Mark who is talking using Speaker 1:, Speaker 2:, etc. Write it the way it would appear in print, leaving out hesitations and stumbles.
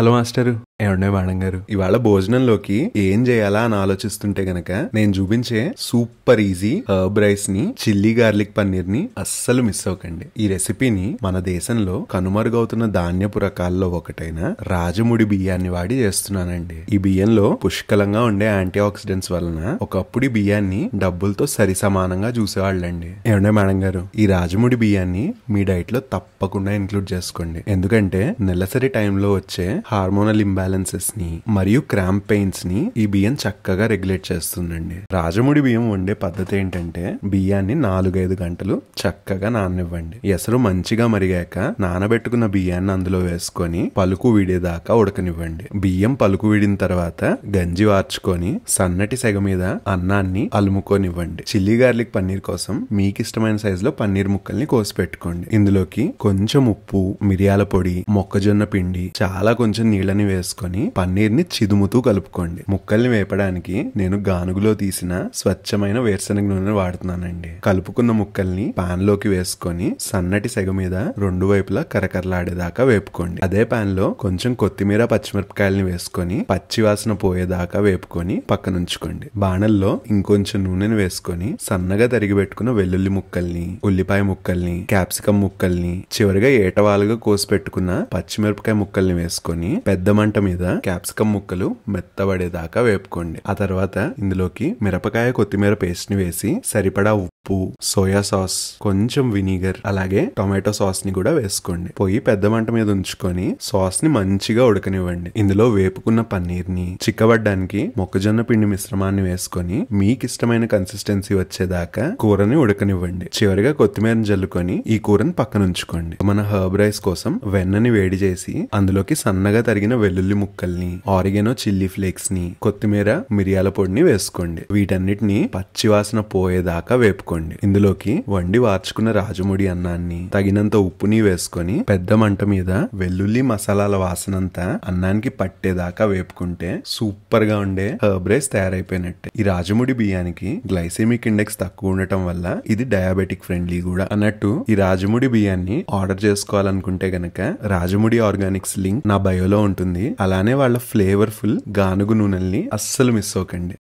Speaker 1: Hello master, ఏమండే madam గారు, ఇవాళ భోజనంలోకి ఏం చేయాలా అని ఆలోచిస్తుంటే గనక నేను చూపించే సూపర్ ఈజీ హర్బ్ రైస్ ని, చిల్లీ గార్లిక్ పన్నీర్ ని అస్సలు మిస్ అవ్వకండి. ఈ రెసిపీని మన దేశంలో కనుమరుగవుతున్న ధాన్యపు రకాల్లో ఒకటైన రాజముడి బియ్యాన్ని వాడి చేస్తున్నానండి. ఈ బియ్యంలో పుష్కలంగా ఉండే యాంటీ ఆక్సిడెంట్స్ వలన ఒకప్పుడు ఈ బియ్యాన్ని డబ్బులతో సరి సమానంగా చూసేవాళ్ళండి. ఏమండే మేడం గారు, ఈ రాజముడి బియ్యాన్ని మీ డైట్ లో తప్పకుండా ఇంక్లూడ్ చేసుకోండి. ఎందుకంటే నెలసరి టైంలో వచ్చే హార్మోనల్ ఇంబ్యాలెన్సెస్ ని మరియు క్రాంప్ పెయిన్స్ ని ఈ బియ్యం చక్కగా రెగ్యులేట్ చేస్తుందండి. రాజముడి బియ్యం వండే పద్ధతి ఏంటంటే బియ్యాన్ని 4-5 గంటలు చక్కగా నాననివ్వండి. ఎసరు మంచిగా మరిగాక నానబెట్టుకున్న బియ్యాన్ని అందులో వేసుకొని పలుకు విడేదాకా ఉడకనివ్వండి. బియ్యం పలుకు విడిన తర్వాత గంజి వార్చుకొని సన్నటి సెగ మీద అన్నాన్ని అలుముకోనివ్వండి. చిల్లీ గార్లిక్ పన్నీర్ కోసం మీకు ఇష్టమైన సైజు లో పన్నీర్ ముక్కల్ని కోసి పెట్టుకోండి. ఇందులోకి కొంచెం ఉప్పు, మిరియాల పొడి, మొక్కజొన్న పిండి, చాలా కొంచెం నీళ్ళని వేసుకొని పన్నీర్ ని చిదుముతూ కలుపుకోండి. ముక్కల్ని వేపడానికి నేను గానుగులో తీసిన స్వచ్ఛమైన వేరుశనగ నూనె వాడుతున్నానండి. కలుపుకున్న ముక్కల్ని పాన్ లోకి వేసుకొని సన్నటి సెగ మీద 2 వైపులా కరకరలాడేదాకా వేపుకోండి. అదే పాన్ లో కొంచెం కొత్తిమీర, పచ్చిమిరపకాయలని వేసుకొని పచ్చివాసన పోయేదాకా వేపుకొని పక్కనుంచుకోండి. బాణల్లో ఇంకొంచెం నూనెని వేసుకొని సన్నగా తరిగి పెట్టుకున్న వెల్లుల్లి ముక్కల్ని, ఉల్లిపాయ ముక్కల్ని, క్యాప్సికం ముక్కల్ని, చివరిగా ఏటవాలుగా కోసి పెట్టుకున్న పచ్చిమిరపకాయ ముక్కల్ని వేసుకొని పెద్ద మంట మీద క్యాప్సికం ముక్కలు మెత్తబడేదాకా వేపుకోండి. ఆ తర్వాత ఇందులోకి మిరపకాయ, కొత్తిమీర పేస్ట్ ని వేసి సరిపడా ఉప్పు, సోయా సాస్, కొంచెం వినిగర్, అలాగే టొమాటో సాస్ ని కూడా వేసుకోండి. పొయ్యి పెద్ద మంట మీద ఉంచుకొని సాస్ ని మంచిగా ఉడకనివ్వండి. ఇందులో వేపుకున్న పన్నీర్ ని చిక్కబడ్డానికి మొక్కజొన్న పిండి మిశ్రమాన్ని వేసుకొని మీకు ఇష్టమైన కన్సిస్టెన్సీ వచ్చేదాకా కూరని ఉడకనివ్వండి. చివరిగా కొత్తిమీరని జల్లుకొని ఈ కూరని పక్కన ఉంచుకోండి. మన హర్బ్ రైస్ కోసం వెన్నని వేడి చేసి అందులోకి సన్నగా తరిగిన వెల్లుల్లి ముక్కల్ని, ఆరిగెనో చిల్లీ ఫ్లేక్స్ ని, కొత్తిమీర, మిరియాల పొడిని వేసుకోండి. వీటన్నిటిని పచ్చివాసన పోయేదాకా వేపుకోండి. ఇందులోకి వండి వార్చుకున్న రాజముడి అన్నాన్ని, తగినంత ఉప్పుని వేసుకొని పెద్ద మంట మీద వెల్లుల్లి మసాలాల వాసనంతా అన్నానికి పట్టేదాకా వేపుకుంటే సూపర్ గా ఉండే హర్బ్ రైస్ తయారైపోయినట్టే. ఈ రాజముడి బియ్యానికి గ్లైసెమిక్ ఇండెక్స్ తక్కువ ఉండటం వల్ల ఇది డయాబెటిక్ ఫ్రెండ్లీ కూడా. అన్నట్టు ఈ రాజముడి బియ్యాన్ని ఆర్డర్ చేసుకోవాలనుకుంటే గనక రాజముడి ఆర్గానిక్స్ లింక్ నా బయోలో ఉంటుంది. అలానే వాళ్ళ ఫ్లేవర్ఫుల్ గానుగు నూనెల్ని అస్సలు మిస్ అవ్వకండి.